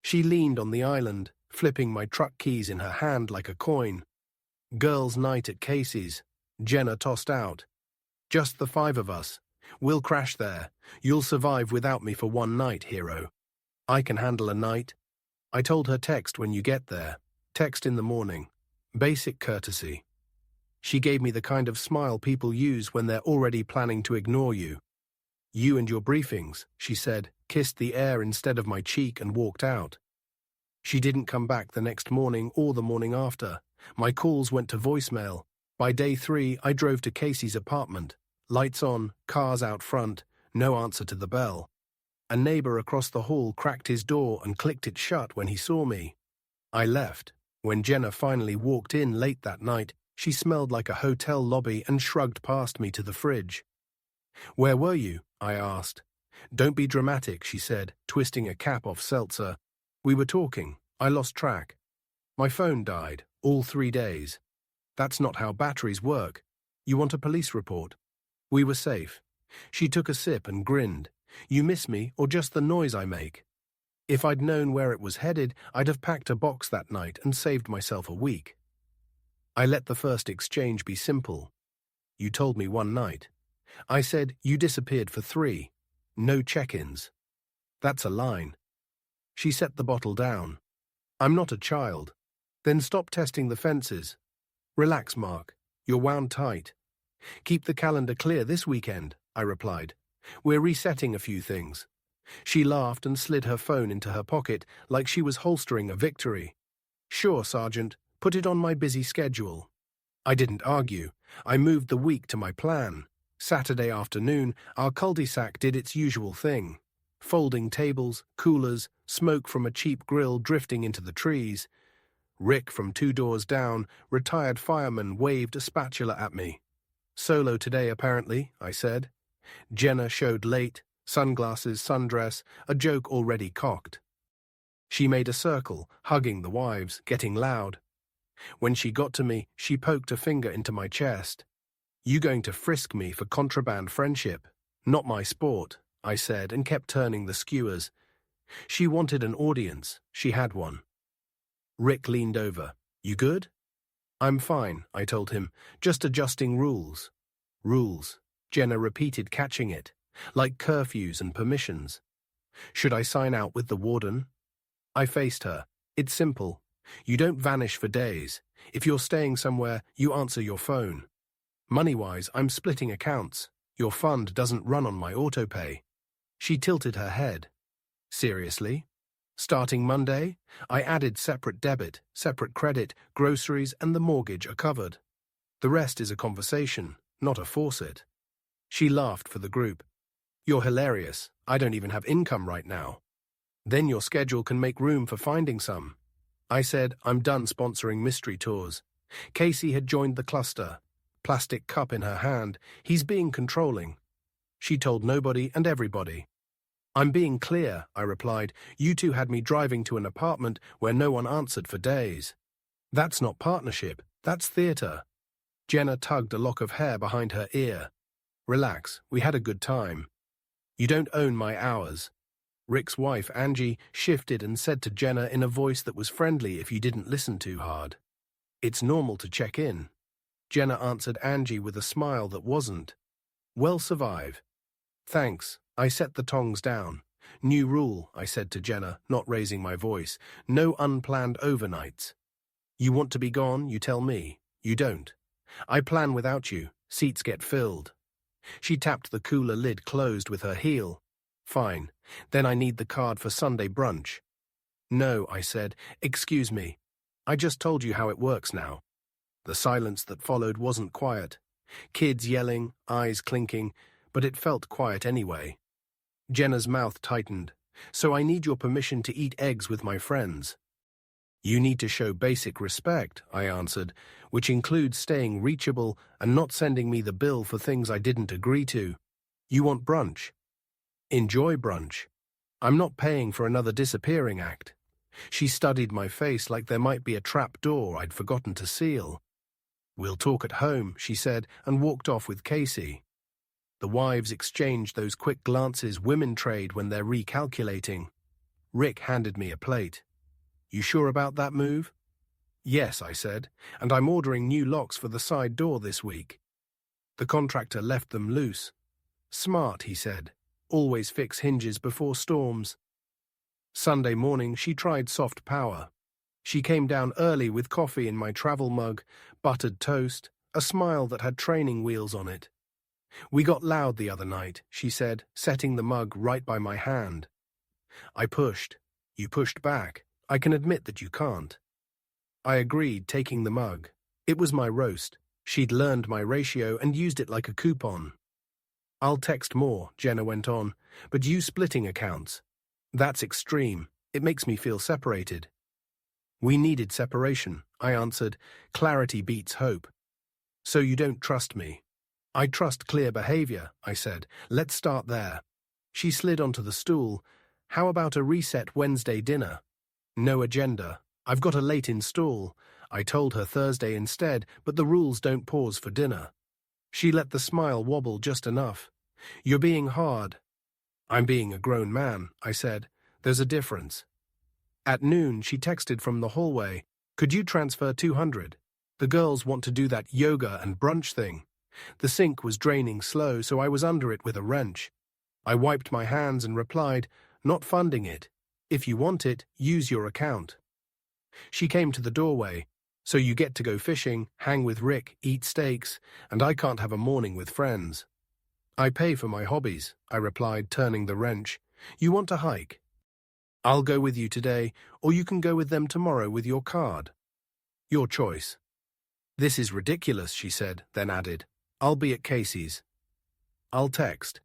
She leaned on the island, flipping my truck keys in her hand like a coin. Girls' night at Casey's. Jenna tossed out. Just the five of us. We'll crash there. You'll survive without me for one night, hero. I can handle a night. I told her text when you get there. Text in the morning. Basic courtesy. She gave me the kind of smile people use when they're already planning to ignore you. You and your briefings, she said, kissed the air instead of my cheek and walked out. She didn't come back the next morning or the morning after. My calls went to voicemail. By day 3, I drove to Casey's apartment. Lights on, cars out front, no answer to the bell. A neighbor across the hall cracked his door and clicked it shut when he saw me. I left. When Jenna finally walked in late that night, she smelled like a hotel lobby and shrugged past me to the fridge. "Where were you?" I asked. "Don't be dramatic," she said, twisting a cap off seltzer. "We were talking. I lost track. My phone died, all 3 days. That's not how batteries work. You want a police report?" We were safe. She took a sip and grinned. "You miss me or just the noise I make?" If I'd known where it was headed, I'd have packed a box that night and saved myself a week. I let the first exchange be simple. "You told me one night." I said, "You disappeared for 3. No check-ins." "That's a line." She set the bottle down. "I'm not a child." "Then stop testing the fences." "Relax, Mark. You're wound tight." "Keep the calendar clear this weekend," I replied. "We're resetting a few things." She laughed and slid her phone into her pocket like she was holstering a victory. "Sure, Sergeant. Put it on my busy schedule." I didn't argue. I moved the week to my plan. Saturday afternoon, our cul-de-sac did its usual thing. Folding tables, coolers, smoke from a cheap grill drifting into the trees. Rick from 2 doors down, retired fireman, waved a spatula at me. "Solo today, apparently," I said. Jenna showed late, sunglasses, sundress, a joke already cocked. She made a circle, hugging the wives, getting loud. When she got to me, she poked a finger into my chest. "You going to frisk me for contraband friendship? Not my sport," I said, and kept turning the skewers. She wanted an audience. She had one. Rick leaned over. "You good?" "I'm fine," I told him. "Just adjusting rules." "Rules," Jenna repeated, catching it. "Like curfews and permissions." "Should I sign out with the warden?" I faced her. "It's simple. You don't vanish for days. If you're staying somewhere, you answer your phone. Money-wise, I'm splitting accounts. Your fund doesn't run on my autopay." She tilted her head. "Seriously? Starting Monday, I added separate debit, separate credit, groceries, and the mortgage are covered. The rest is a conversation, not a faucet." She laughed for the group. "You're hilarious. I don't even have income right now." "Then your schedule can make room for finding some." I said, "I'm done sponsoring mystery tours." Casey had joined the cluster. Plastic cup in her hand. "He's being controlling." She told nobody and everybody. "I'm being clear," I replied. "You two had me driving to an apartment where no one answered for days. That's not partnership. That's theater." Jenna tugged a lock of hair behind her ear. "Relax. We had a good time. You don't own my hours." Rick's wife, Angie, shifted and said to Jenna in a voice that was friendly if you didn't listen too hard, "It's normal to check in." Jenna answered Angie with a smile that wasn't. "Well, survive." "Thanks." I set the tongs down. "New rule," I said to Jenna, not raising my voice. "No unplanned overnights. You want to be gone, you tell me. You don't. I plan without you. Seats get filled." She tapped the cooler lid closed with her heel. "Fine. Then I need the card for Sunday brunch." "No," I said. "Excuse me. I just told you how it works now." The silence that followed wasn't quiet. Kids yelling, eyes clinking, but it felt quiet anyway. Jenna's mouth tightened. "So I need your permission to eat eggs with my friends." "You need to show basic respect," I answered, "which includes staying reachable and not sending me the bill for things I didn't agree to. You want brunch? Enjoy brunch. I'm not paying for another disappearing act." She studied my face like there might be a trap door I'd forgotten to seal. "We'll talk at home," she said, and walked off with Casey. The wives exchanged those quick glances women trade when they're recalculating. Rick handed me a plate. You sure about that move? Yes, I said, and I'm ordering new locks for the side door this week. The contractor left them loose. Smart, he said. Always fix hinges before storms. Sunday morning, she tried soft power. She came down early with coffee in my travel mug, buttered toast, a smile that had training wheels on it. We got loud the other night, she said, setting the mug right by my hand. I pushed. You pushed back. I can admit that you can't. I agreed, taking the mug. It was my roast. She'd learned my ratio and used it like a coupon. I'll text more, Jenna went on, but you splitting accounts. That's extreme. It makes me feel separated. We needed separation, I answered. Clarity beats hope. So you don't trust me? I trust clear behavior, I said. Let's start there. She slid onto the stool. How about a reset Wednesday dinner? No agenda. I've got a late install. I told her Thursday instead, but the rules don't pause for dinner. She let the smile wobble just enough. You're being hard. I'm being a grown man, I said. There's a difference. At noon, she texted from the hallway. Could you transfer 200? The girls want to do that yoga and brunch thing. The sink was draining slow, so I was under it with a wrench. I wiped my hands and replied, not funding it. If you want it, use your account. She came to the doorway. So you get to go fishing, hang with Rick, eat steaks, and I can't have a morning with friends. I pay for my hobbies, I replied, turning the wrench. You want to hike? I'll go with you today, or you can go with them tomorrow with your card. Your choice. This is ridiculous, she said, then added, I'll be at Casey's. I'll text.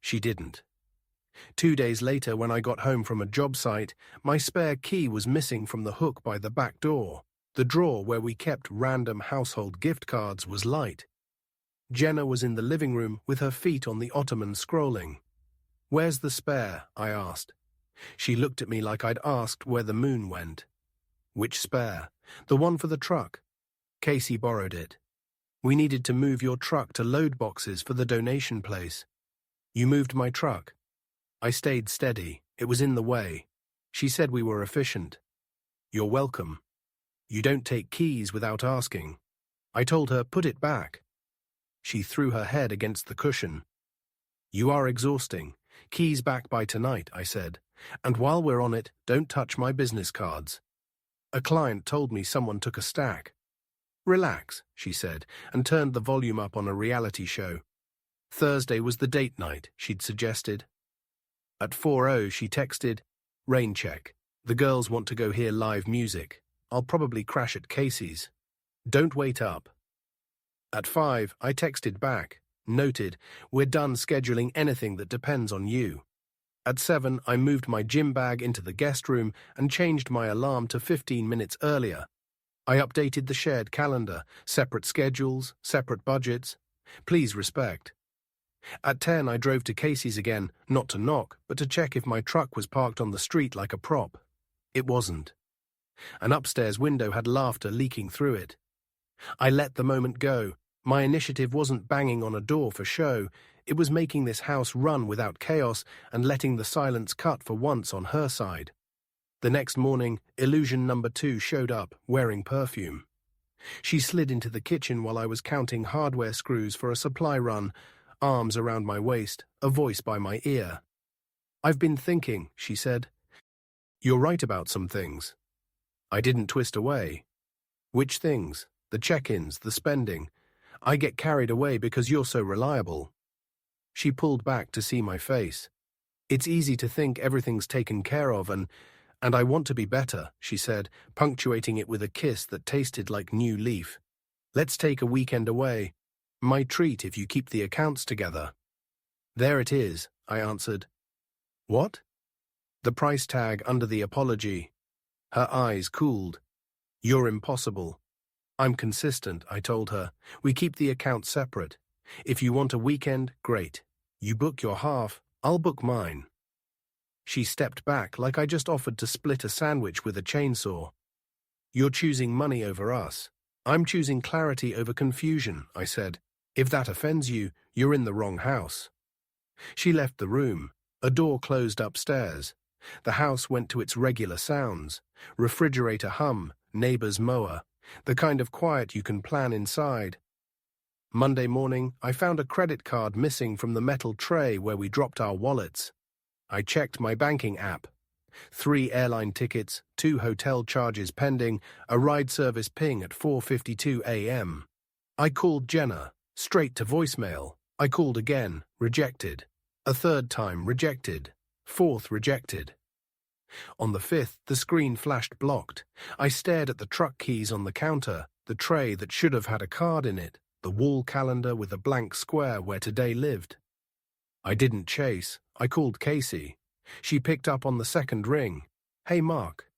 She didn't. 2 days later, when I got home from a job site, my spare key was missing from the hook by the back door. The drawer where we kept random household gift cards was light. Jenna was in the living room with her feet on the ottoman scrolling. Where's the spare? I asked. She looked at me like I'd asked where the moon went. Which spare? The one for the truck. Casey borrowed it. We needed to move your truck to load boxes for the donation place. You moved my truck. I stayed steady. It was in the way. She said we were efficient. You're welcome. You don't take keys without asking. I told her, put it back. She threw her head against the cushion. You are exhausting. Keys back by tonight, I said. And while we're on it, don't touch my business cards. A client told me someone took a stack. Relax, she said, and turned the volume up on a reality show. Thursday was the date night, she'd suggested. At 4:00, she texted, rain check. The girls want to go hear live music. I'll probably crash at Casey's. Don't wait up. At 5, I texted back. Noted, we're done scheduling anything that depends on you. At 7, I moved my gym bag into the guest room and changed my alarm to 15 minutes earlier. I updated the shared calendar, separate schedules, separate budgets. Please respect. At 10, I drove to Casey's again, not to knock, but to check if my truck was parked on the street like a prop. It wasn't. An upstairs window had laughter leaking through it. I let the moment go. My initiative wasn't banging on a door for show. It was making this house run without chaos and letting the silence cut for once on her side. The next morning, illusion number 2 showed up, wearing perfume. She slid into the kitchen while I was counting hardware screws for a supply run, arms around my waist, a voice by my ear. I've been thinking, she said. You're right about some things. I didn't twist away. Which things? The check-ins, the spending. I get carried away because you're so reliable. She pulled back to see my face. It's easy to think everything's taken care of and I want to be better, she said, punctuating it with a kiss that tasted like new leaf. Let's take a weekend away. My treat if you keep the accounts together. There it is, I answered. What? The price tag under the apology. Her eyes cooled. You're impossible. I'm consistent, I told her. We keep the accounts separate. If you want a weekend, great. You book your half, I'll book mine. She stepped back like I just offered to split a sandwich with a chainsaw. You're choosing money over us. I'm choosing clarity over confusion, I said. If that offends you, you're in the wrong house. She left the room. A door closed upstairs. The house went to its regular sounds: refrigerator hum, neighbor's mower, the kind of quiet you can plan inside. Monday morning, I found a credit card missing from the metal tray where we dropped our wallets. I checked my banking app. 3 airline tickets, 2 hotel charges pending, a ride service ping at 4:52 a.m. I called Jenna, straight to voicemail. I called again, rejected. A third time, rejected. Fourth, rejected. On the 5th, the screen flashed blocked. I stared at the truck keys on the counter, the tray that should have had a card in it, the wall calendar with a blank square where today lived. I didn't chase. I called Casey. She picked up on the second ring. "Hey, Mark."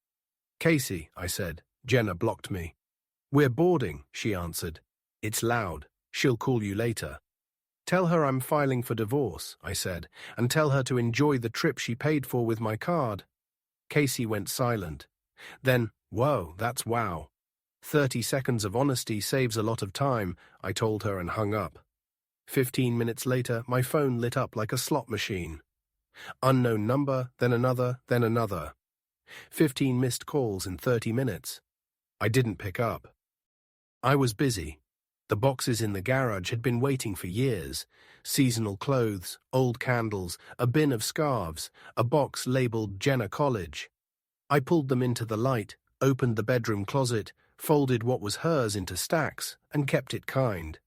"Casey," I said. Jenna blocked me. "We're boarding," she answered. "It's loud. She'll call you later." "Tell her I'm filing for divorce," I said, "and tell her to enjoy the trip she paid for with my card." Casey went silent. Then, "Whoa, that's wow. 30 seconds of honesty saves a lot of time," I told her and hung up. 15 minutes later, my phone lit up like a slot machine. Unknown number, then another, then another. 15 missed calls in 30 minutes. I didn't pick up. I was busy. The boxes in the garage had been waiting for years. Seasonal clothes, old candles, a bin of scarves, a box labeled Jenna College. I pulled them into the light, opened the bedroom closet, folded what was hers into stacks, and kept it kind.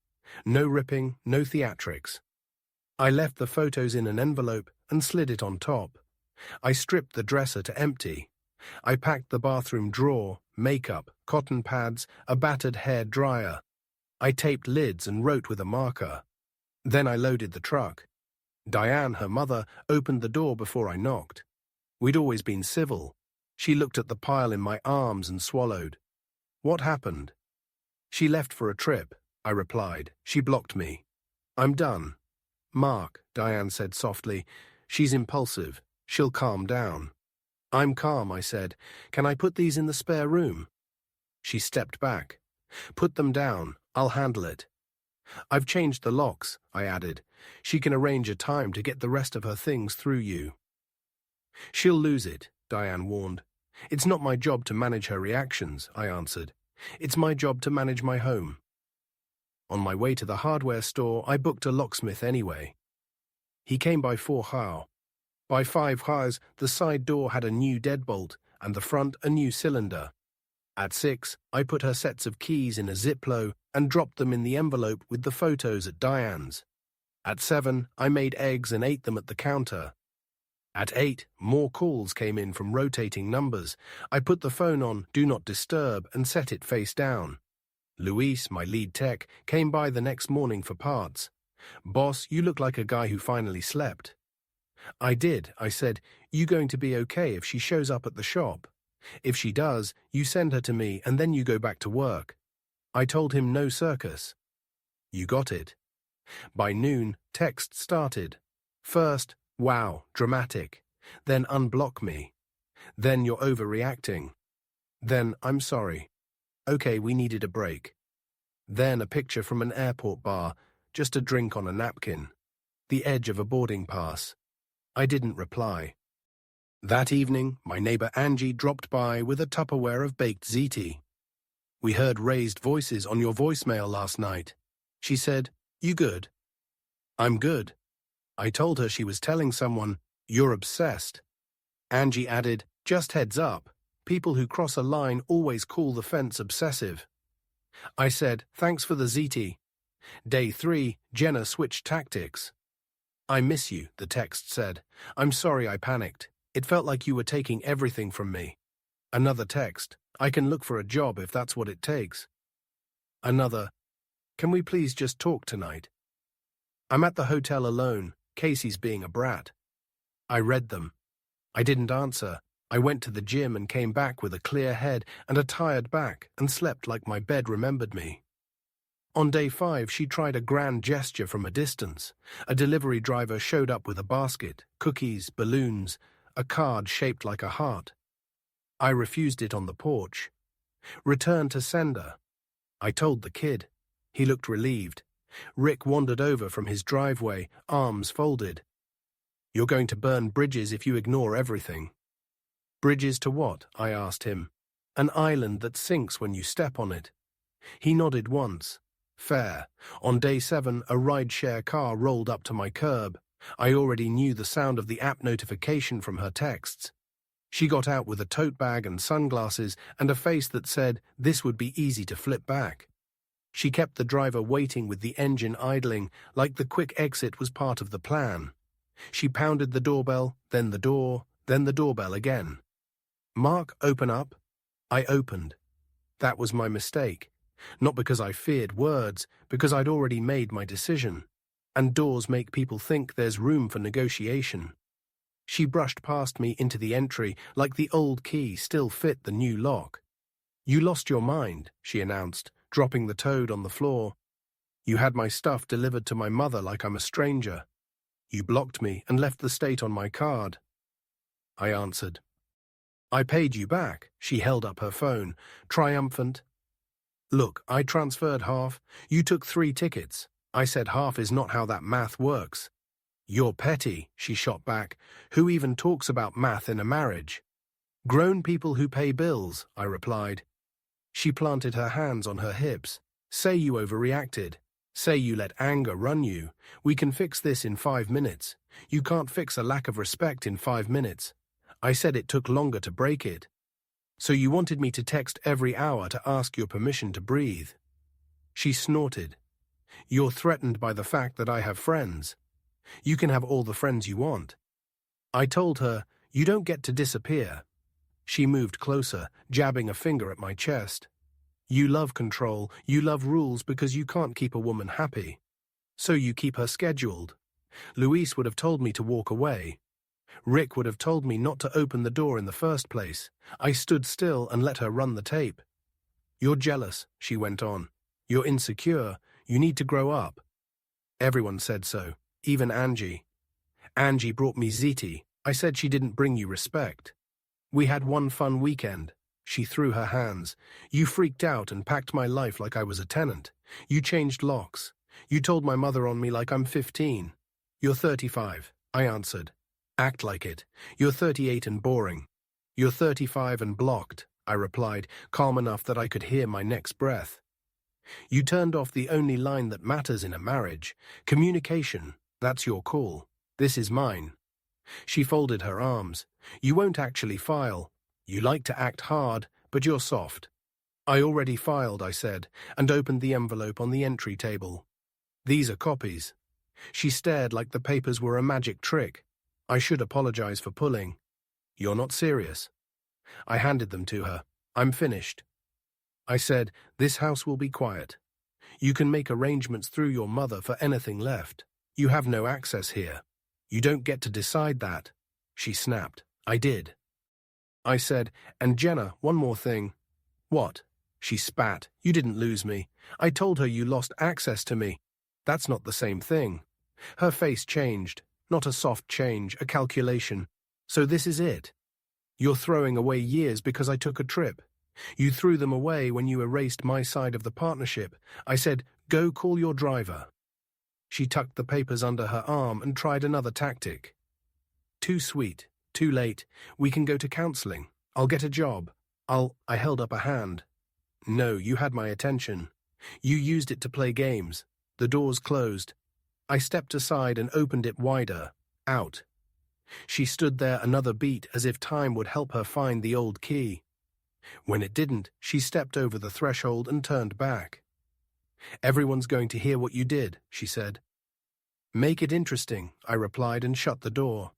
No ripping, no theatrics. I left the photos in an envelope and slid it on top. I stripped the dresser to empty. I packed the bathroom drawer, makeup, cotton pads, a battered hair dryer. I taped lids and wrote with a marker. Then I loaded the truck. Diane, her mother, opened the door before I knocked. We'd always been civil. She looked at the pile in my arms and swallowed. "What happened?" "She left for a trip," I replied. "She blocked me." "I'm done." "Mark," Diane said softly, "she's impulsive. She'll calm down." "I'm calm," I said. "Can I put these in the spare room?" She stepped back. "Put them down. I'll handle it." "I've changed the locks," I added. "She can arrange a time to get the rest of her things through you." "She'll lose it," Diane warned. "It's not my job to manage her reactions," I answered. "It's my job to manage my home." On my way to the hardware store, I booked a locksmith anyway. He came by 4:00. By 5:00, the side door had a new deadbolt and the front a new cylinder. At 6, I put her sets of keys in a Ziplo and dropped them in the envelope with the photos at Diane's. At 7, I made eggs and ate them at the counter. At 8, more calls came in from rotating numbers. I put the phone on Do Not Disturb and set it face down. Luis, my lead tech, came by the next morning for parts. "Boss, you look like a guy who finally slept." "I did," I said. "You going to be okay if she shows up at the shop? If she does, you send her to me and then you go back to work." I told him no circus. You got it. By noon, text started. First, "Wow, dramatic." Then, "Unblock me." Then, "You're overreacting." Then, "I'm sorry." "Okay, we needed a break." Then a picture from an airport bar, just a drink on a napkin. The edge of a boarding pass. I didn't reply. That evening, my neighbor Angie dropped by with a Tupperware of baked ziti. "We heard raised voices on your voicemail last night." She said, "You good?" "I'm good." I told her she was telling someone, "You're obsessed." Angie added, "Just heads up, people who cross a line always call the fence obsessive." I said, "Thanks for the ziti." Day 3, Jenna switched tactics. "I miss you," the text said. "I'm sorry I panicked. It felt like you were taking everything from me." Another text, "I can look for a job if that's what it takes." Another, "Can we please just talk tonight?" "I'm at the hotel alone. Casey's being a brat." I read them. I didn't answer. I went to the gym and came back with a clear head and a tired back and slept like my bed remembered me. On day 5, she tried a grand gesture from a distance. A delivery driver showed up with a basket, cookies, balloons, a card shaped like a heart. I refused it on the porch. "Return to sender." I told the kid. He looked relieved. Rick wandered over from his driveway, arms folded. "You're going to burn bridges if you ignore everything." Bridges to what? I asked him. An island that sinks when you step on it. He nodded once. Fair. On day 7, a ride-share car rolled up to my curb. I already knew the sound of the app notification from her texts. She got out with a tote bag and sunglasses and a face that said this would be easy to flip back. She kept the driver waiting with the engine idling, like the quick exit was part of the plan. She pounded the doorbell, then the door, then the doorbell again. Mark, open up. I opened. That was my mistake. Not because I feared words, because I'd already made my decision. And doors make people think there's room for negotiation. She brushed past me into the entry like the old key still fit the new lock. You lost your mind, she announced, dropping the toad on the floor. You had my stuff delivered to my mother like I'm a stranger. You blocked me and left the state on my card. I answered. I paid you back, she held up her phone, triumphant. Look, I transferred half. You took 3 tickets. I said half is not how that math works. You're petty, she shot back. Who even talks about math in a marriage? Grown people who pay bills, I replied. She planted her hands on her hips. Say you overreacted. Say you let anger run you. We can fix this in 5 minutes. You can't fix a lack of respect in 5 minutes. I said it took longer to break it. So you wanted me to text every hour to ask your permission to breathe. She snorted. You're threatened by the fact that I have friends. You can have all the friends you want. I told her, you don't get to disappear. She moved closer, jabbing a finger at my chest. You love control, you love rules because you can't keep a woman happy. So you keep her scheduled. Luis would have told me to walk away. Rick would have told me not to open the door in the first place. I stood still and let her run the tape. You're jealous, she went on. You're insecure. You need to grow up. Everyone said so, even Angie. Angie brought me ziti. I said she didn't bring you respect. We had one fun weekend. She threw her hands. You freaked out and packed my life like I was a tenant. You changed locks. You told my mother on me like I'm 15. You're 35, I answered. Act like it. You're 38 and boring. You're 35 and blocked, I replied, calm enough that I could hear my next breath. You turned off the only line that matters in a marriage. Communication. That's your call. This is mine. She folded her arms. You won't actually file. You like to act hard, but you're soft. I already filed, I said, and opened the envelope on the entry table. These are copies. She stared like the papers were a magic trick. I should apologize for pulling. You're not serious. I handed them to her. I'm finished. I said, this house will be quiet. You can make arrangements through your mother for anything left. You have no access here. You don't get to decide that. She snapped. I did. I said, and Jenna, one more thing. What? She spat. You didn't lose me. I told her you lost access to me. That's not the same thing. Her face changed. Not a soft change, a calculation. So this is it. You're throwing away years because I took a trip. You threw them away when you erased my side of the partnership. I said, go call your driver. She tucked the papers under her arm and tried another tactic. Too sweet, too late. We can go to counseling. I'll get a job. I held up a hand. No, you had my attention. You used it to play games. The doors closed. I stepped aside and opened it wider. Out. She stood there another beat as if time would help her find the old key. When it didn't, she stepped over the threshold and turned back. Everyone's going to hear what you did, she said. Make it interesting, I replied and shut the door.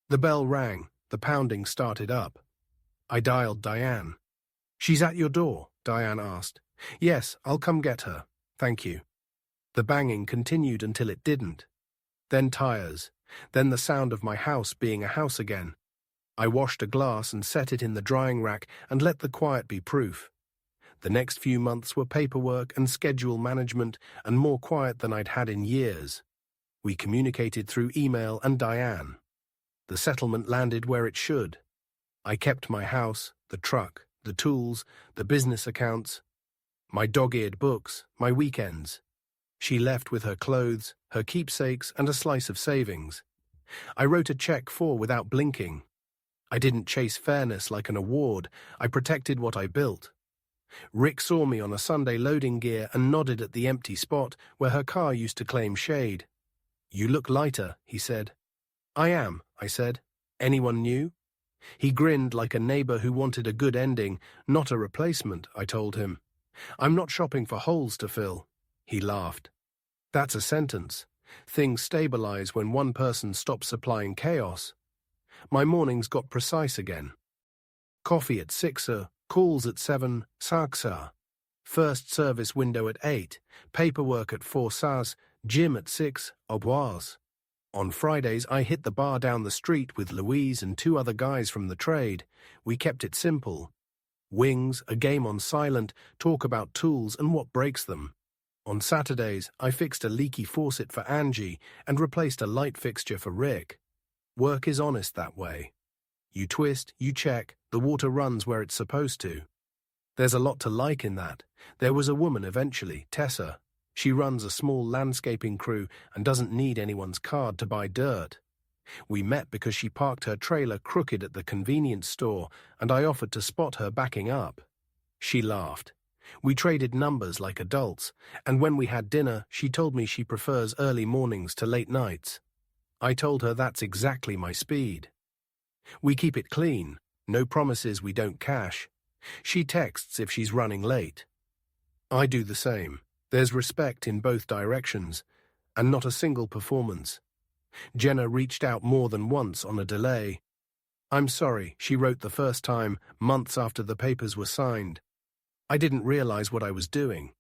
The bell rang. The pounding started up. I dialed Diane. She's at your door, Diane asked. Yes, I'll come get her. Thank you. The banging continued until it didn't. Then tires. Then the sound of my house being a house again. I washed a glass and set it in the drying rack and let the quiet be proof. The next few months were paperwork and schedule management and more quiet than I'd had in years. We communicated through email and Diane. The settlement landed where it should. I kept my house, the truck, the tools, the business accounts, my dog-eared books, my weekends. She left with her clothes, her keepsakes, and a slice of savings. I wrote a check for without blinking. I didn't chase fairness like an award, I protected what I built. Rick saw me on a Sunday loading gear and nodded at the empty spot where her car used to claim shade. "You look lighter," he said. "I am," I said. "Anyone new?" He grinned like a neighbor who wanted a good ending, not a replacement, I told him. "I'm not shopping for holes to fill." He laughed. "That's a sentence. Things stabilize when one person stops supplying chaos." My mornings got precise again. Coffee at 6, calls at 7, sagsa. First service window at 8, paperwork at 4 sas, gym at 6, au revoir. On Fridays, I hit the bar down the street with Louise and 2 other guys from the trade. We kept it simple. Wings, a game on silent, talk about tools and what breaks them. On Saturdays, I fixed a leaky faucet for Angie and replaced a light fixture for Rick. Work is honest that way. You twist, you check, the water runs where it's supposed to. There's a lot to like in that. There was a woman eventually, Tessa. She runs a small landscaping crew and doesn't need anyone's card to buy dirt. We met because she parked her trailer crooked at the convenience store, and I offered to spot her backing up. She laughed. We traded numbers like adults, and when we had dinner, she told me she prefers early mornings to late nights. I told her that's exactly my speed. We keep it clean, no promises we don't cash. She texts if she's running late. I do the same. There's respect in both directions, and not a single performance. Jenna reached out more than once on a delay. "I'm sorry," she wrote the first time, months after the papers were signed. I didn't realize what I was doing.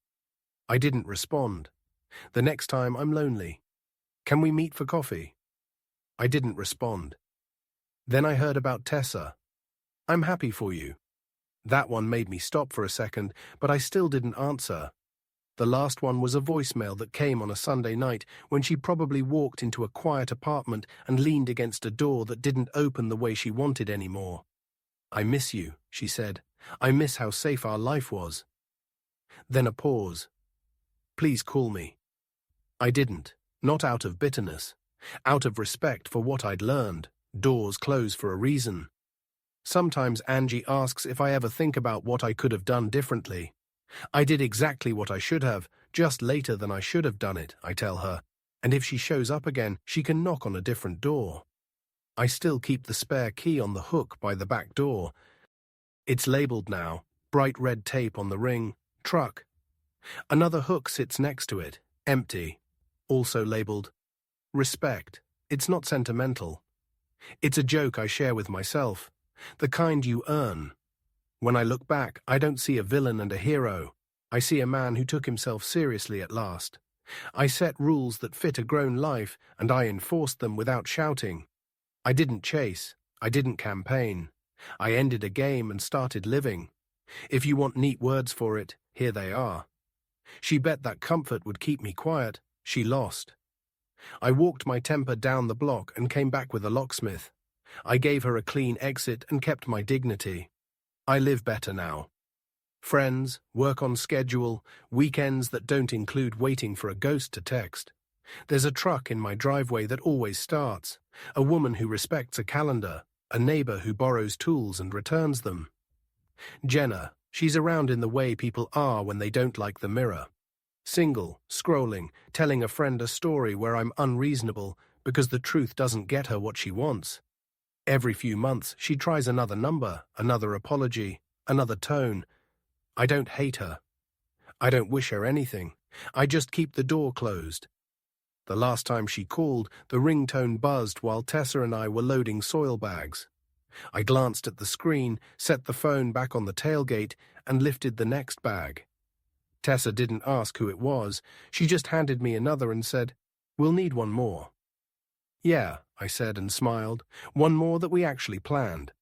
I didn't respond. The next time, "I'm lonely. Can we meet for coffee?" I didn't respond. Then I heard about Tessa. "I'm happy for you." That one made me stop for a second, but I still didn't answer. The last one was a voicemail that came on a Sunday night when she probably walked into a quiet apartment and leaned against a door that didn't open the way she wanted anymore. "I miss you," she said. "I miss how safe our life was." Then a pause. "Please call me." I didn't, not out of bitterness. Out of respect for what I'd learned. Doors close for a reason. Sometimes Angie asks if I ever think about what I could have done differently. I did exactly what I should have, just later than I should have done it, I tell her, and if she shows up again, she can knock on a different door. I still keep the spare key on the hook by the back door. It's labeled now, bright red tape on the ring, truck. Another hook sits next to it, empty, also labeled, respect. It's not sentimental. It's a joke I share with myself, the kind you earn. When I look back, I don't see a villain and a hero. I see a man who took himself seriously at last. I set rules that fit a grown life, and I enforced them without shouting. I didn't chase. I didn't campaign. I ended a game and started living. If you want neat words for it, here they are. She bet that comfort would keep me quiet. She lost. I walked my temper down the block and came back with a locksmith. I gave her a clean exit and kept my dignity. I live better now. Friends, work on schedule, weekends that don't include waiting for a ghost to text. There's a truck in my driveway that always starts, a woman who respects a calendar, a neighbor who borrows tools and returns them. Jenna, she's around in the way people are when they don't like the mirror. Single, scrolling, telling a friend a story where I'm unreasonable because the truth doesn't get her what she wants. Every few months, she tries another number, another apology, another tone. I don't hate her. I don't wish her anything. I just keep the door closed. The last time she called, the ringtone buzzed while Tessa and I were loading soil bags. I glanced at the screen, set the phone back on the tailgate, and lifted the next bag. Tessa didn't ask who it was. She just handed me another and said, "We'll need one more." "Yeah," I said and smiled. "One more that we actually planned."